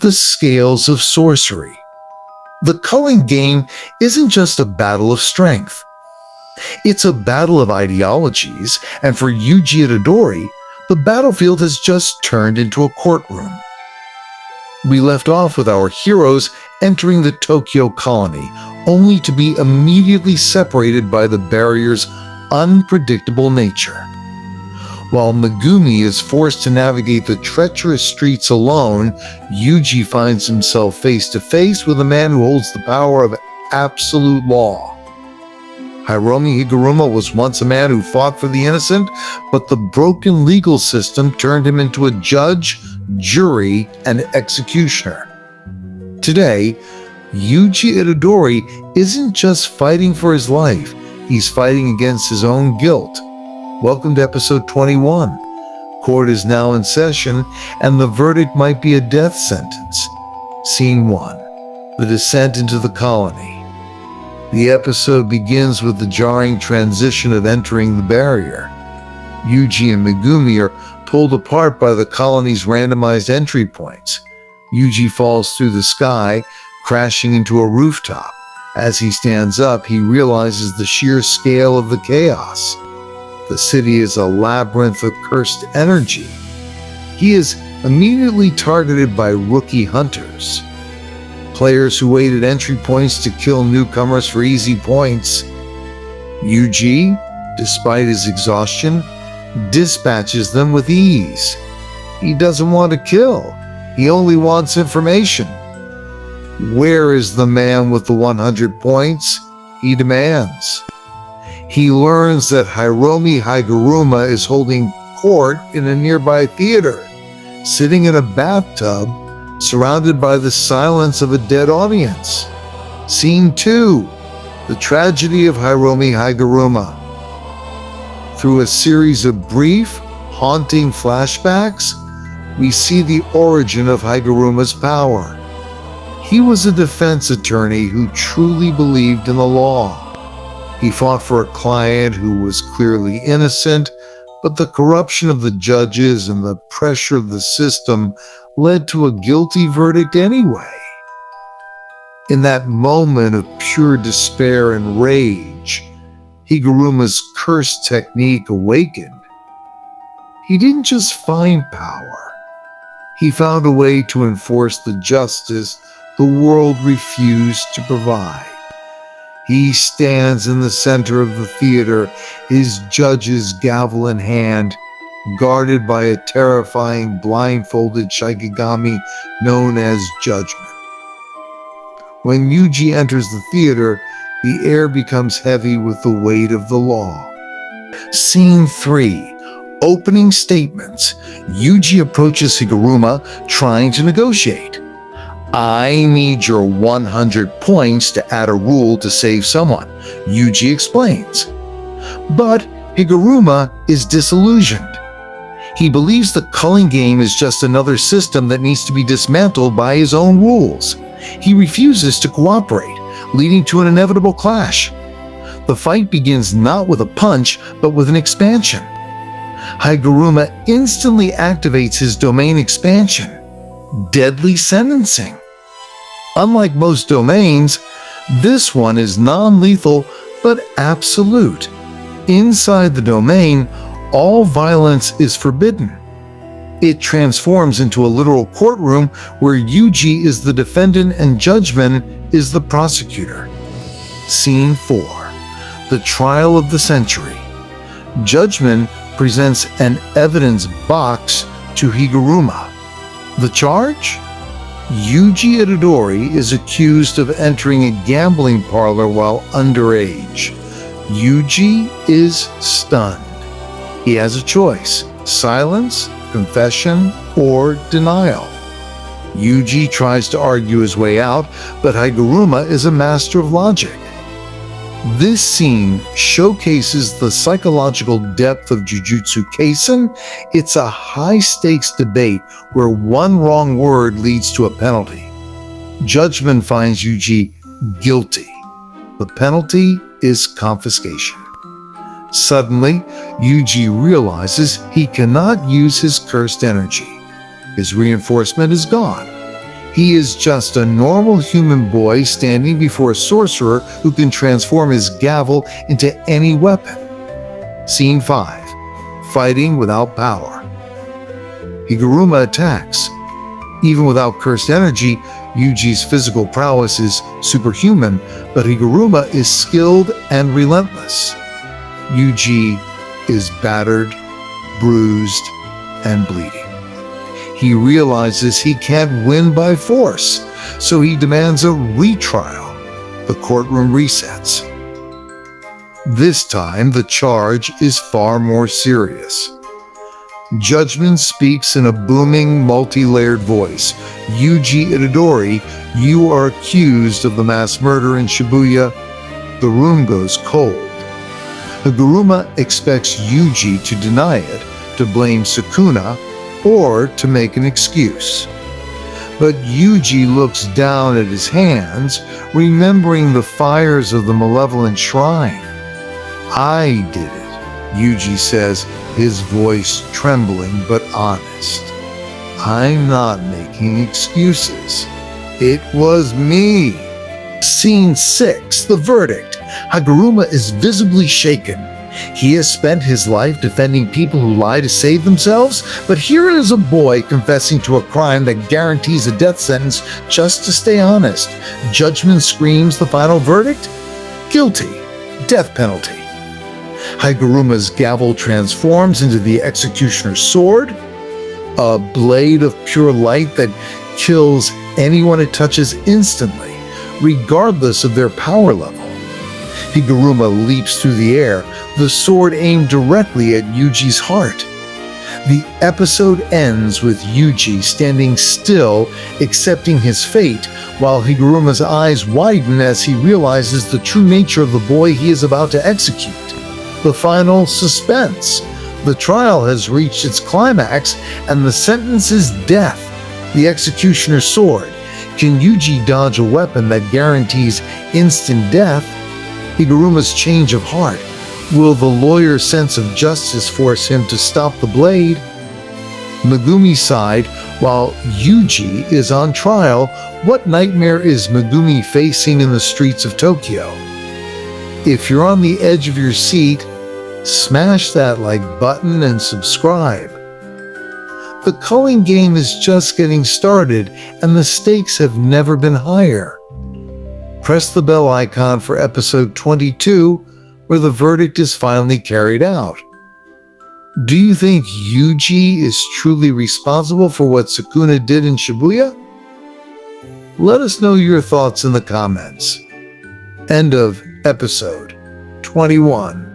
the scales of sorcery. The culling game isn't just a battle of strength. It's a battle of ideologies, and for Yuji Itadori, the battlefield has just turned into a courtroom. We left off with our heroes entering the Tokyo colony, only to be immediately separated by the barrier's unpredictable nature. While Megumi is forced to navigate the treacherous streets alone, Yuji finds himself face to face with a man who holds the power of absolute law. Hiromi Higuruma was once a man who fought for the innocent, but the broken legal system turned him into a judge, jury, and executioner. Today, Yuji Itadori isn't just fighting for his life, he's fighting against his own guilt. Welcome to episode 21. Court is now in session, and the verdict might be a death sentence. Scene 1. The descent into the colony. The episode begins with the jarring transition of entering the barrier. Yuji and Megumi are pulled apart by the colony's randomized entry points. Yuji falls through the sky, crashing into a rooftop. As he stands up, he realizes the sheer scale of the chaos. The city is a labyrinth of cursed energy. He is immediately targeted by rookie hunters, players who wait at entry points to kill newcomers for easy points. Yuji, despite his exhaustion, dispatches them with ease. He doesn't want to kill. He only wants information. Where is the man with the 100 points? He demands. He learns that Hiromi Higuruma is holding court in a nearby theater, sitting in a bathtub, surrounded by the silence of a dead audience. Scene 2. The tragedy of Hiromi Higuruma. Through a series of brief, haunting flashbacks, we see the origin of Higuruma's power. He was a defense attorney who truly believed in the law. He fought for a client who was clearly innocent, but the corruption of the judges and the pressure of the system led to a guilty verdict anyway. In that moment of pure despair and rage, Higuruma's curse technique awakened. He didn't just find power. He found a way to enforce the justice the world refused to provide. He stands in the center of the theater, his judge's gavel in hand, guarded by a terrifying blindfolded Shikigami known as Judgeman. When Yuji enters the theater, the air becomes heavy with the weight of the law. Scene 3. Opening statements. Yuji approaches Higuruma, trying to negotiate. I need your 100 points to add a rule to save someone, Yuji explains. But Higuruma is disillusioned. He believes the culling game is just another system that needs to be dismantled by his own rules. He refuses to cooperate, leading to an inevitable clash. The fight begins not with a punch, but with an expansion. Higuruma instantly activates his domain expansion, deadly sentencing. Unlike most domains, this one is non-lethal but absolute. Inside the domain, all violence is forbidden. It transforms into a literal courtroom where Yuji is the defendant and Judgeman is the prosecutor. Scene 4. The Trial of the Century. Judgeman presents an evidence box to Higuruma. The charge? Yuji Itadori is accused of entering a gambling parlor while underage. Yuji is stunned. He has a choice: silence, confession, or denial. Yuji tries to argue his way out, but Higuruma is a master of logic. This scene showcases the psychological depth of Jujutsu Kaisen. It's a high-stakes debate where one wrong word leads to a penalty. Judgeman finds Yuji guilty. The penalty is confiscation. Suddenly, Yuji realizes he cannot use his cursed energy. His reinforcement is gone. He is just a normal human boy standing before a sorcerer who can transform his gavel into any weapon. Scene 5. Fighting without power. Higuruma attacks. Even without cursed energy, Yuji's physical prowess is superhuman, but Higuruma is skilled and relentless. Yuji is battered, bruised, and bleeding. He realizes he can't win by force, so he demands a retrial. The courtroom resets. This time, the charge is far more serious. Judgeman speaks in a booming, multi-layered voice. Yuji Itadori, you are accused of the mass murder in Shibuya. The room goes cold. Higuruma expects Yuji to deny it, to blame Sukuna, or to make an excuse. But Yuji looks down at his hands, remembering the fires of the malevolent shrine. I did it, Yuji says, his voice trembling but honest. I'm not making excuses. It was me. Scene 6, the verdict. Higuruma is visibly shaken. He has spent his life defending people who lie to save themselves, but here is a boy confessing to a crime that guarantees a death sentence just to stay honest. Judgeman screams the final verdict? Guilty. Death penalty. Higuruma's gavel transforms into the executioner's sword, a blade of pure light that kills anyone it touches instantly, regardless of their power level. Higuruma leaps through the air, the sword aimed directly at Yuji's heart. The episode ends with Yuji standing still, accepting his fate, while Higuruma's eyes widen as he realizes the true nature of the boy he is about to execute. The final suspense. The trial has reached its climax, and the sentence is death. The executioner's sword. Can Yuji dodge a weapon that guarantees instant death? Higuruma's change of heart. Will the lawyer's sense of justice force him to stop the blade? Megumi sighed while Yuji is on trial. What nightmare is Megumi facing in the streets of Tokyo? If you're on the edge of your seat, smash that like button and subscribe. The culling game is just getting started, and the stakes have never been higher. Press the bell icon for episode 22, where the verdict is finally carried out. Do you think Yuji is truly responsible for what Sukuna did in Shibuya? Let us know your thoughts in the comments. End of episode 21.